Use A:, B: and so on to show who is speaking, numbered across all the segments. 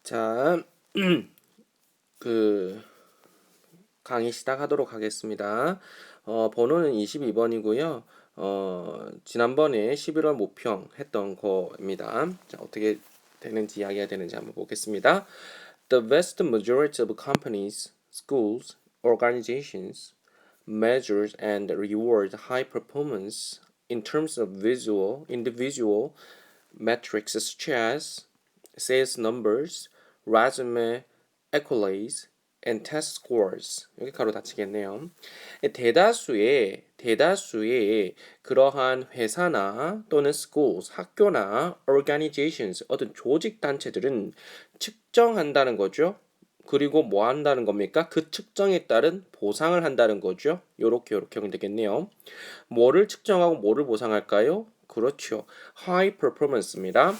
A: 자, 그 강의 시작하도록 하겠습니다. 번호는 22번이고요. 지난번에 11월 모평 했던 거입니다. 자, 어떻게 되는지 이야기가 되는지 한번 보겠습니다. The vast majority of companies, schools, organizations measures and reward high performance in terms of individual metrics such as sales numbers, resume, accolades, and test scores. 여기 가로 닫히겠네요. 대다수의 그러한 회사나 또는 schools, 학교나 organizations, 어떤 조직 단체들은 측정한다는 거죠. 그리고 뭐 한다는 겁니까? 그 측정에 따른 보상을 한다는 거죠. 요렇게 하면 되겠네요. 뭐를 측정하고 뭐를 보상할까요? 그렇죠. high performance입니다.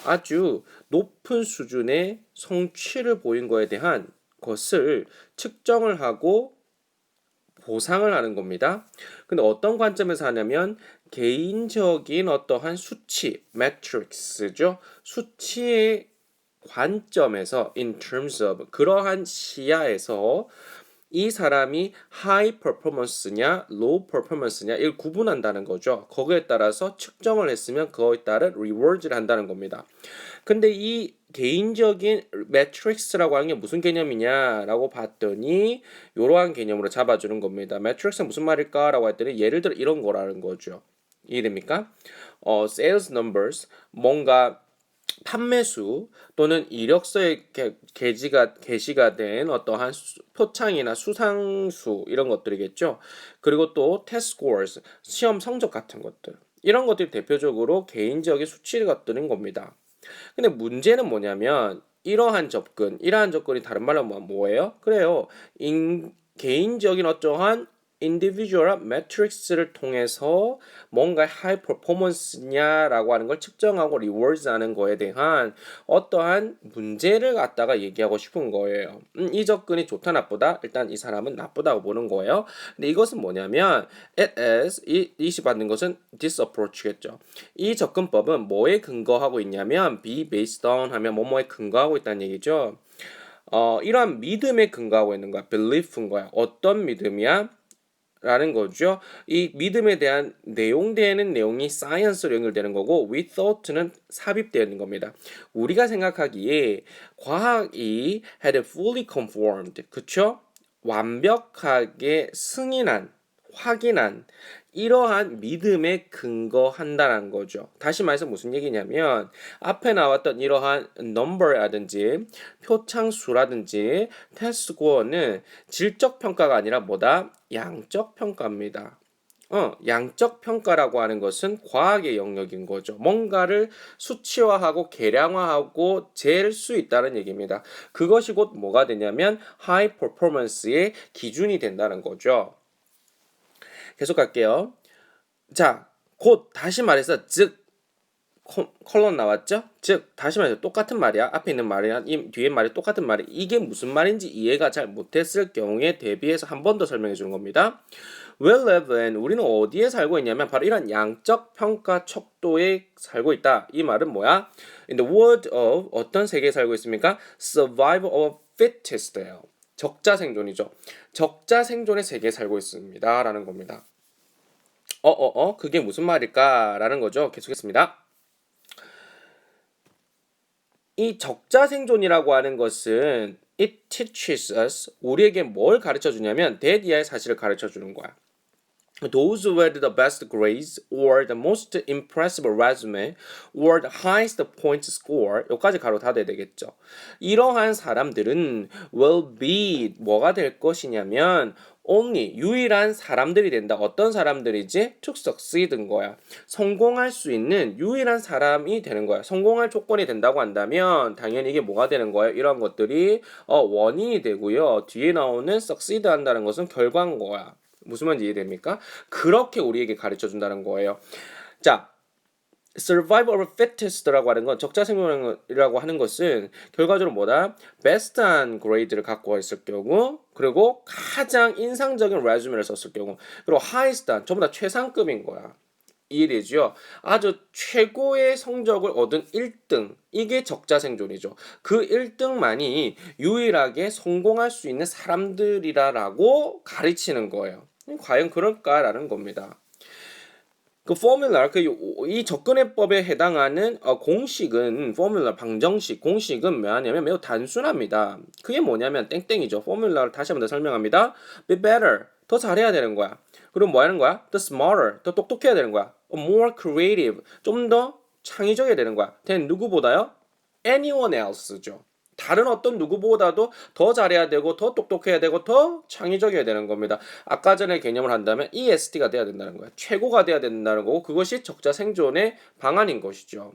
A: 아주 높은 수준의 성취를 보인 거에 대한 것을 측정을 하고 보상을 하는 겁니다. 근데 어떤 관점에서 하냐면 개인적인 어떠한 수치, metrics죠. 수치의 관점에서 in terms of 그러한 시야에서 이 사람이 high performance냐 low performance냐 이걸 구분한다는 거죠. 거기에 따라서 측정을 했으면 그거에 따른 reward를 한다는 겁니다. 근데 이 개인적인 매트릭스라고 하는 게 무슨 개념이냐라고 봤더니 이러한 개념으로 잡아주는 겁니다. 매트릭스는 무슨 말일까라고 했더니 예를 들어 이런 거라는 거죠. 이해됩니까? sales numbers 뭔가 판매수 또는 이력서에 게시가 된 어떠한 표창이나 수상수 이런 것들이겠죠. 그리고 또 test scores 시험 성적 같은 것들 이런 것들이 대표적으로 개인적인 수치 같은 겁니다. 근데 문제는 뭐냐면 이러한 접근이 다른 말로 뭐예요? 그래요. 개인적인 어떠한 individual metrics를 통해서 뭔가 high performance냐라고 하는 걸 측정하고 rewards 하는 거에 대한 어떠한 문제를 갖다가 얘기하고 싶은 거예요. 이 접근이 좋다 나쁘다? 일단 이 사람은 나쁘다고 보는 거예요. 근데 이것은 뭐냐면 it is 이시 받는 것은 this approach겠죠. 이 접근법은 뭐에 근거하고 있냐면 be based on 하면 뭐뭐에 근거하고 있다는 얘기죠. 이러한 믿음에 근거하고 있는 거야. belief인 거야. 어떤 믿음이야? 라는 거죠. 이 믿음에 대한 내용되는 내용이 science로 연결되는 거고 with thought는 삽입되는 겁니다. 우리가 생각하기에 과학이 had fully conformed, 그쵸? 완벽하게 승인한, 확인한 이러한 믿음에 근거한다는 거죠. 다시 말해서 무슨 얘기냐면 앞에 나왔던 이러한 number라든지 표창수라든지 테스트 스코어는 질적 평가가 아니라 뭐다? 양적 평가입니다. 양적 평가라고 하는 것은 과학의 영역인 거죠. 뭔가를 수치화하고 계량화하고 잴 수 있다는 얘기입니다. 그것이 곧 뭐가 되냐면 high performance의 기준이 된다는 거죠. 계속 갈게요. 자, 곧 다시 말해서 즉 컬런 나왔죠? 즉 다시 말해서 똑같은 말이야. 앞에 있는 말이랑 이 뒤에 말이 똑같은 말이 이게 무슨 말인지 이해가 잘 못했을 경우에 대비해서 한 번 더 설명해 주는 겁니다. We live in 우리는 어디에 살고 있냐면 바로 이런 양적 평가 척도에 살고 있다. 이 말은 뭐야? In the world of 어떤 세계에 살고 있습니까? Survival of fittest예요. 적자 생존이죠. 적자 생존의 세계에 살고 있습니다. 라는 겁니다. 그게 무슨 말일까? 라는 거죠. 계속했습니다. 이 적자 생존이라고 하는 것은 it teaches us 우리에게 뭘 가르쳐 주냐면 대디아의 사실을 가르쳐 주는 거야. Those who had the best grades or the most impressive resume or the highest point score 여기까지 가로 닫아야 되겠죠. 이러한 사람들은 will be 뭐가 될 것이냐면 only 유일한 사람들이 된다. 어떤 사람들이지? to succeed인 거야. 성공할 수 있는 유일한 사람이 되는 거야. 성공할 조건이 된다고 한다면 당연히 이게 뭐가 되는 거예요? 이런 것들이 원인이 되고요. 뒤에 나오는 succeed 한다는 것은 결과인 거야. 무슨 말인지 이해됩니까? 그렇게 우리에게 가르쳐 준다는 거예요. 자, survival of fittest라고 하는 건 적자 생존이라고 하는 것은 결과적으로 뭐다? best한 그레이드를 갖고 있을 경우 그리고 가장 인상적인 레주메를 썼을 경우 그리고 highest한 전부 다 최상급인 거야. 이해되죠? 아주 최고의 성적을 얻은 1등, 이게 적자생존이죠. 그 1등만이 유일하게 성공할 수 있는 사람들이라고 가르치는 거예요. 과연 그럴까라는 겁니다. 그 포뮬라, 이 접근해법에 해당하는 공식은, 포뮬라 방정식 공식은 뭐냐면 매우 단순합니다. 그게 뭐냐면 땡땡이죠. 포뮬라를 다시 한번 더 설명합니다. Be better, 더 잘해야 되는 거야. 그리고 뭐 하는 거야? The smarter, 더 똑똑해야 되는 거야. More creative, 좀 더 창의적이어야 되는 거야. than 누구보다요? Anyone else죠. 다른 어떤 누구보다도 더 잘해야 되고 더 똑똑해야 되고 더 창의적이어야 되는 겁니다. 아까 전에 개념을 한다면 EST가 돼야 된다는 거야. 최고가 돼야 된다는 거고 그것이 적자 생존의 방안인 것이죠.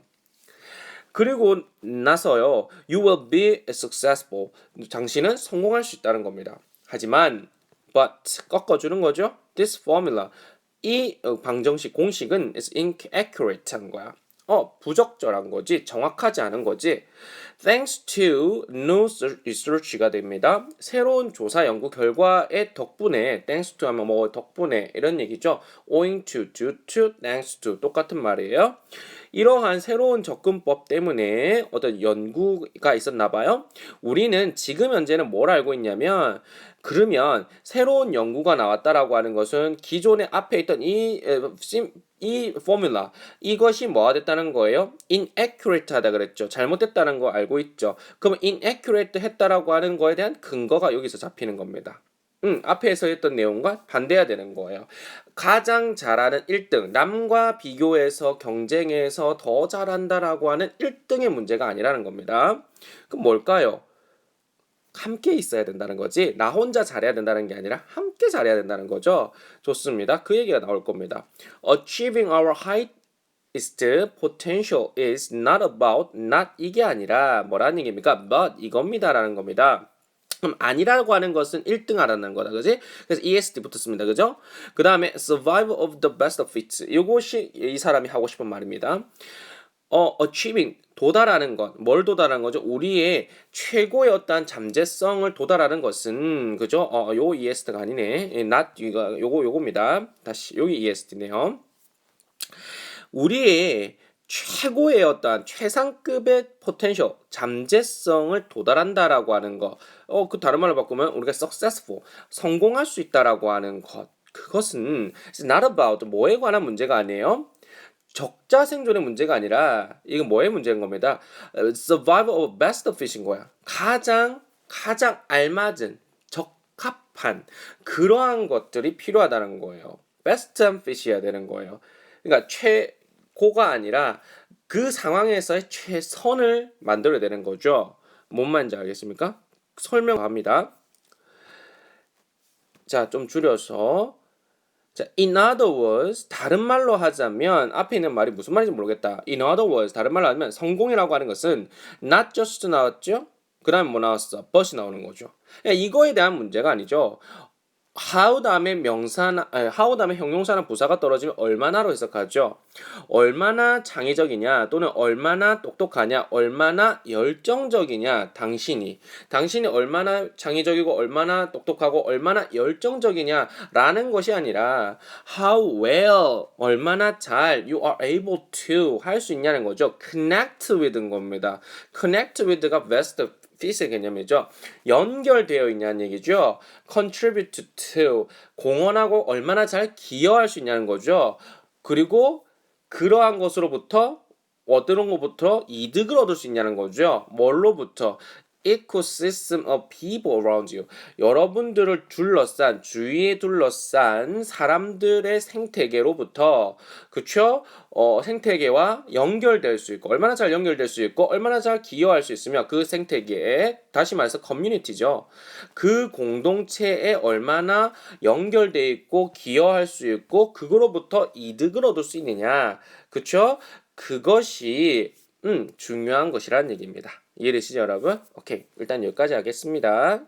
A: 그리고 나서요. You will be successful. 당신은 성공할 수 있다는 겁니다. 하지만 but 꺾어주는 거죠. This formula. 이 방정식 공식은 is inaccurate 한 거야. 부적절한 거지, 정확하지 않은 거지. Thanks to new research가 됩니다. 새로운 조사 연구 결과의 덕분에, thanks to 하면 뭐 덕분에 이런 얘기죠. owing to, due to, thanks to 똑같은 말이에요. 이러한 새로운 접근법 때문에 어떤 연구가 있었나 봐요. 우리는 지금 현재는 뭘 알고 있냐면 그러면 새로운 연구가 나왔다라고 하는 것은 기존에 앞에 있던 이 포뮬라 이것이 뭐가 됐다는 거예요? inaccurate 하다 그랬죠. 잘못됐다는 거 알고 있죠. 그럼 inaccurate 했다라고 하는 거에 대한 근거가 여기서 잡히는 겁니다. 앞에서 했던 내용과 반대해야 되는 거예요. 가장 잘하는 1등, 남과 비교해서 경쟁해서 더 잘한다라고 하는 1등의 문제가 아니라는 겁니다. 그럼 뭘까요? 함께 있어야 된다는 거지. 나 혼자 잘해야 된다는 게 아니라 함께 잘해야 된다는 거죠. 좋습니다. 그 얘기가 나올 겁니다. Achieving our highest potential is not about not 이게 아니라 뭐라는 얘기입니까? But 이겁니다라는 겁니다. 그럼 아니라고 하는 것은 1등 하라는 거다. 그지? 그래서 EST 붙었습니다. 그죠? 그 다음에 survival of the best fits. 이것이 이 사람이 하고 싶은 말입니다. achieving 도달하는 것, 뭘 도달하는 거죠? 우리의 최고의 어떤 잠재성을 도달하는 것은 그죠? 요 EST가 아니네. not 이거 요겁니다. 다시 여기 EST네요. 우리의 최고의 어떤 최상급의 포텐셜, 잠재성을 도달한다라고 하는 거. 그 다른 말로 바꾸면 우리가 successful, 성공할 수 있다라고 하는 것. 그것은 not about 뭐에 관한 문제가 아니에요. 적자 생존의 문제가 아니라 이건 뭐의 문제인 겁니다. survival of best fit인 거야. 가장 알맞은 적합한 그러한 것들이 필요하다는 거예요. best fit이어야 되는 거예요. 그러니까 최고가 아니라 그 상황에서의 최선을 만들어야 되는 거죠. 뭔 말인지 알겠습니까? 설명합니다. 자, 좀 줄여서 자, in other words, 다른 말로 하자면 앞에 있는 말이 무슨 말인지 모르겠다. In other words, 다른 말로 하면 성공이라고 하는 것은 not just 나왔죠? 그 다음에 뭐 나왔어? but이 나오는 거죠. 이거에 대한 문제가 아니죠. how 다음에 명사나 how 다음에 형용사나 부사가 떨어지면 얼마나로 해석하죠. 얼마나 창의적이냐 또는 얼마나 똑똑하냐 얼마나 열정적이냐 당신이 얼마나 창의적이고 얼마나 똑똑하고 얼마나 열정적이냐 라는 것이 아니라 how well 얼마나 잘 you are able to 할 수 있냐는 거죠. connect with인 겁니다. connect with가 best fit의 개념이죠. 연결되어 있냐는 얘기죠. contribute to 공헌하고 얼마나 잘 기여할 수 있냐는 거죠. 그리고 그러한 것으로부터 얻는 것부터 이득을 얻을 수 있냐는 거죠. 뭘로부터? ecosystem of people around you. 여러분들을 둘러싼 주위에 둘러싼 사람들의 생태계로부터 그쵸? 생태계와 연결될 수 있고 얼마나 잘 연결될 수 있고 얼마나 잘 기여할 수 있으며 그 생태계에 다시 말해서 커뮤니티죠. 그 공동체에 얼마나 연결돼 있고 기여할 수 있고 그거로부터 이득을 얻을 수 있느냐. 그쵸? 그것이 중요한 것이라는 얘기입니다. 이해되시죠, 여러분? 오케이. 일단 여기까지 하겠습니다.